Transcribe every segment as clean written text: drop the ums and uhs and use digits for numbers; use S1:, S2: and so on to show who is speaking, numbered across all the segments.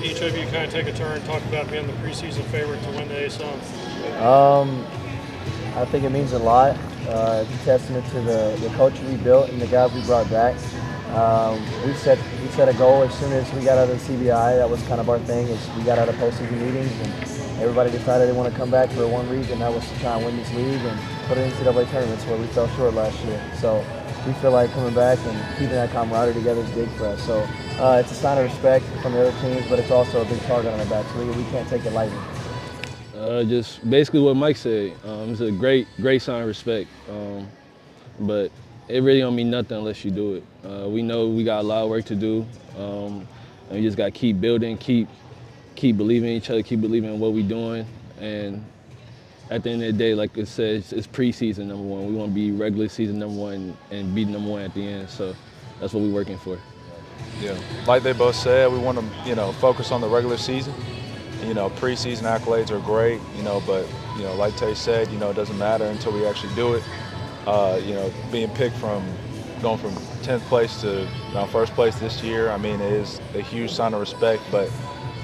S1: each of you kind of take a turn, talk about being the preseason favorite to win the ASUN?
S2: I think it means a lot. It's a testament to the culture we built and the guys we brought back. We set a goal as soon as we got out of the CBI. That was kind of our thing. Is we got out of postseason meetings and everybody decided they want to come back for one reason. That was to try and win this league and put it in NCAA tournaments where we fell short last year. So we feel like coming back and keeping that camaraderie together is big for us. So it's a sign of respect from the other teams, but it's also a big target on our back. So we can't take it lightly.
S3: Just basically what Mike said. It's a great sign of respect, but it really don't mean nothing unless you do it. We know we got a lot of work to do, and we just got to keep building, keep believing in each other, keep believing in what we're doing. And at the end of the day, like it says, it's preseason number one. We want to be regular season number one and be number one at the end. So that's what we're working for.
S4: Yeah, like they both said, we want to focus on the regular season. Preseason accolades are great, but like Tay said, it doesn't matter until we actually do it. Being picked going from 10th place to first place this year, it is a huge sign of respect. But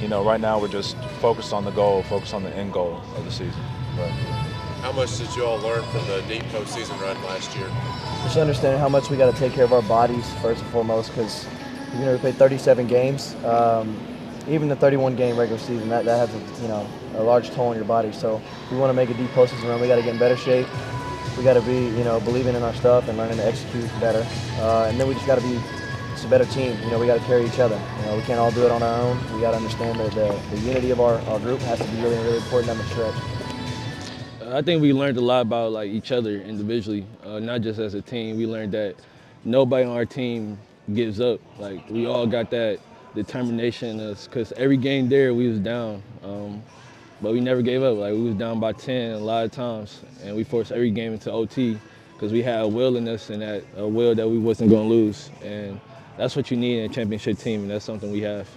S4: right now we're just focused on the goal, focused on the end goal of the season. Right.
S5: How much did you all learn from the deep postseason run last year?
S2: Just understanding how much we got to take care of our bodies first and foremost, because we played 37 games. Even the 31-game regular season, that has a large toll on your body. So if we want to make a deep postseason run, we got to get in better shape. We got to be, believing in our stuff and learning to execute better. And then we just got to be just a better team. We got to carry each other. We can't all do it on our own. We got to understand that the unity of our group has to be really, really important down the stretch.
S3: I think we learned a lot about each other individually, not just as a team. We learned that nobody on our team gives up. We all got that determination in us, because every game there we was down, but we never gave up. We was down by 10 a lot of times, and we forced every game into OT because we had a will in us and a will that we wasn't going to lose. And that's what you need in a championship team, and that's something we have.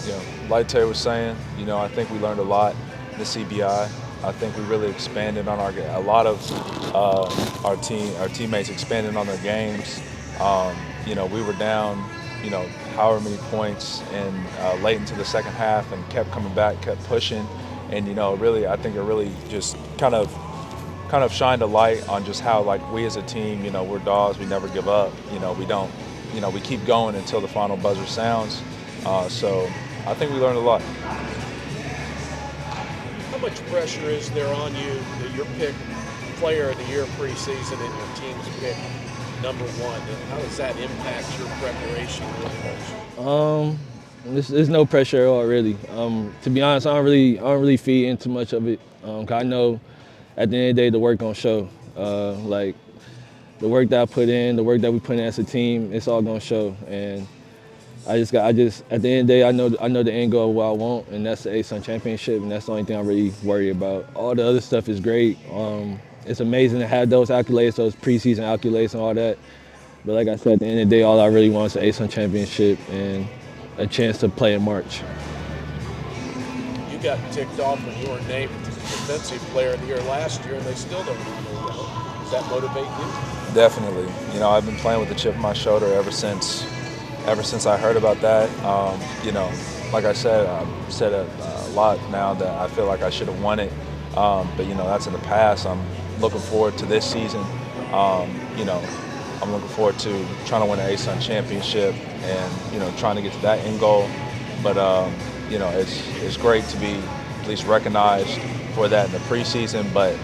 S4: Yeah, like Tay was saying, I think we learned a lot in the CBI. I think we really expanded on a lot of our teammates expanded on their games. We were down, however many points and late into the second half and kept coming back, kept pushing. And, really, I think it really just kind of shined a light on just how, we as a team, we're dogs, we never give up. We don't, we keep going until the final buzzer sounds. So I think we learned a lot.
S5: How much pressure is there on you that you're picked player of the year preseason and your team's picked number one? And how does that impact your preparation with coach?
S3: There's no pressure at all, really. To be honest, I don't really feed into much of it. 'Cause I know at the end of the day, the work gonna show. The work that I put in, the work that we put in as a team, it's all gonna show. And at the end of the day, I know the end goal of what I want, and that's the ASUN championship, and that's the only thing I'm really worried about. All the other stuff is great. It's amazing to have those accolades, those preseason accolades and all that. But like I said, at the end of the day, all I really want is the ASUN championship and a chance to play in March.
S5: You got ticked off when you were named Defensive Player of the Year last year, and they still don't know that. Does that motivate you?
S4: Definitely. I've been playing with a chip on my shoulder ever since I heard about that. Like I said, I've said it a lot now that I feel like I should have won it. But that's in the past. I'm looking forward to this season. I'm looking forward to trying to win an ASUN championship and trying to get to that end goal. But it's great to be at least recognized for that in the preseason. But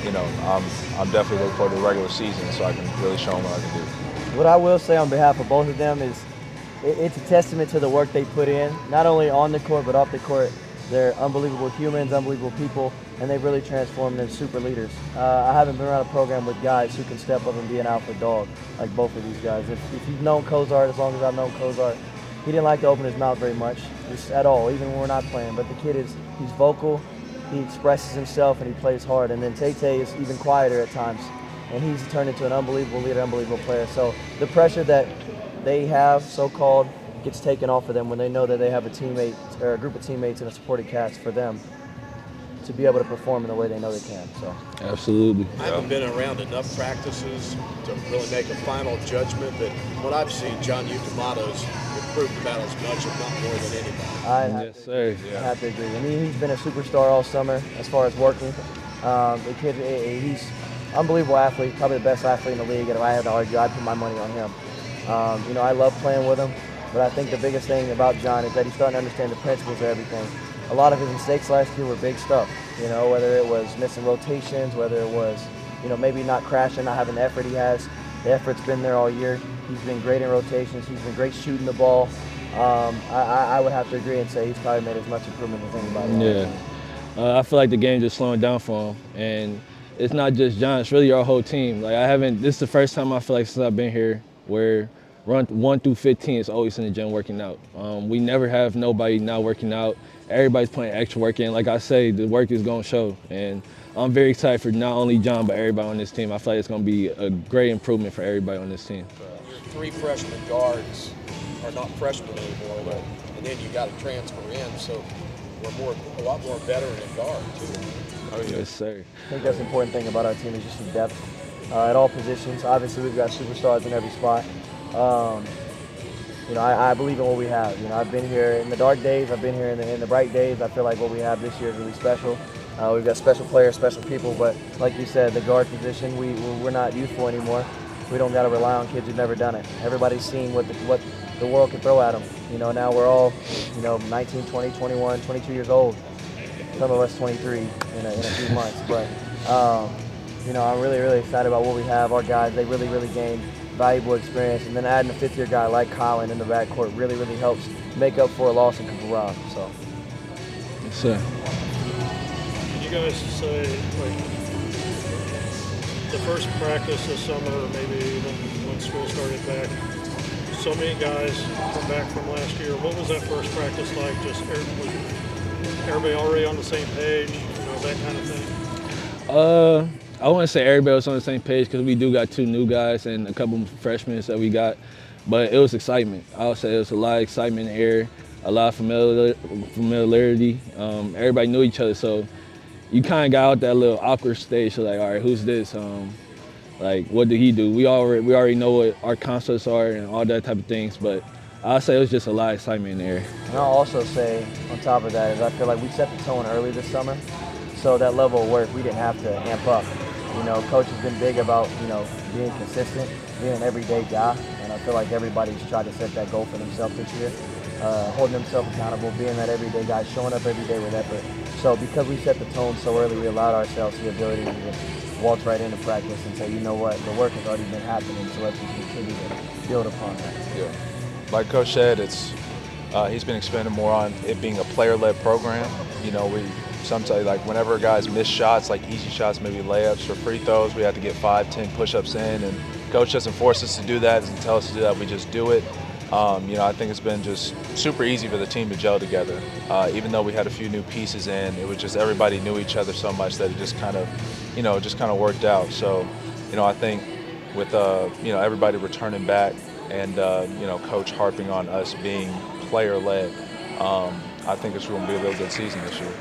S4: I'm definitely looking forward to the regular season so I can really show them what I can do.
S2: What I will say on behalf of both of them is it's a testament to the work they put in, not only on the court but off the court. They're unbelievable humans, unbelievable people, and they've really transformed into super leaders. I haven't been around a program with guys who can step up and be an alpha dog like both of these guys. If you've known Cozart, as long as I've known Cozart, he didn't like to open his mouth very much, just at all, even when we're not playing. But the kid he's vocal, he expresses himself, and he plays hard. And then Tay is even quieter at times, and he's turned into an unbelievable leader, unbelievable player. So the pressure that they have, so-called, gets taken off of them when they know that they have a teammate or a group of teammates and a supporting cast for them to be able to perform in the way they know they can. So.
S3: Absolutely.
S5: I haven't been around enough practices to really make a final judgment, but what I've seen, John Utamato's improved about as much, if not more than anybody.
S3: Yes, sir.
S2: I have to agree. I mean, he's been a superstar all summer as far as working. The kid, he's unbelievable athlete, probably the best athlete in the league. And if I had to argue, I'd put my money on him. You know, I love playing with him, but I think the biggest thing about John is that he's starting to understand the principles of everything. A lot of his mistakes last year were big stuff, you know, whether it was missing rotations, whether it was, you know, maybe not crashing, not having the effort he has. The effort's been there all year. He's been great in rotations. He's been great shooting the ball. I would have to agree and say he's probably made as much improvement as anybody.
S3: Yeah. I feel like the game just slowing down for him. And it's not just John, it's really our whole team. Like this is the first time I feel like since I've been here where run 1 through 15 is always in the gym working out. We never have nobody not working out. Everybody's putting extra work in. Like I say, the work is going to show. And I'm very excited for not only John, but everybody on this team. I feel like it's going to be a great improvement for everybody on this team.
S5: Your 3 freshman guards are not freshmen anymore, and then you got to transfer in, so we're a lot more veteran at guard, too.
S3: Oh, yes, sir.
S2: I think that's the important thing about our team is just the depth at all positions. Obviously, we've got superstars in every spot. You know, I believe in what we have. You know, I've been here in the dark days. I've been here in the bright days. I feel like what we have this year is really special. We've got special players, special people, but like you said, the guard position, we're not youthful anymore. We don't got to rely on kids who've never done it. Everybody's seen what the world can throw at them. You know, now we're all, you know, 19, 20, 21, 22 years old. Some of us 23 in a few months. But, you know, I'm really, really excited about what we have. Our guys, they really, really gained valuable experience. And then adding a 5th-year guy like Colin in the backcourt really, really helps make up for a loss in Cooper Rob. So.
S3: Yes, sir.
S1: Can you guys say, like, the first practice this summer, or maybe even when school started back, so many guys come back from last year. What was that first practice like? Just everybody already on the same page, you know, that kind of thing?
S3: I wouldn't say everybody was on the same page because we do got 2 new guys and a couple freshmen that we got, but it was excitement. I would say it was a lot of excitement in the air, a lot of familiarity. Everybody knew each other, so you kind of got out that little awkward stage. So like, all right, who's this? Like, what did he do? We already know what our concepts are and all that type of things, but I'll say it was just a lot of excitement in the air.
S2: And I'll also say, on top of that, is I feel like we set the tone early this summer, so that level of work we didn't have to amp up. You know, coach has been big about, you know, being consistent, being an everyday guy, and I feel like everybody's tried to set that goal for themselves this year, holding themselves accountable, being that everyday guy, showing up every day with effort. So because we set the tone so early, we allowed ourselves the ability to just waltz right into practice and say, you know what, the work has already been happening, so let's just continue to build upon that.
S4: Yeah. Like Coach said, he's been expanding more on it being a player-led program. You know, we sometimes, like, whenever guys miss shots, like easy shots, maybe layups or free throws, we have to get 5, 10 push-ups in, and Coach doesn't force us to do that, doesn't tell us to do that, we just do it. You know, I think it's been just super easy for the team to gel together. Even though we had a few new pieces in, it was just everybody knew each other so much that it just kind of, worked out. So, you know, I think with, you know, everybody returning back and, you know, Coach harping on us being player-led, I think it's going to be a real good season this year.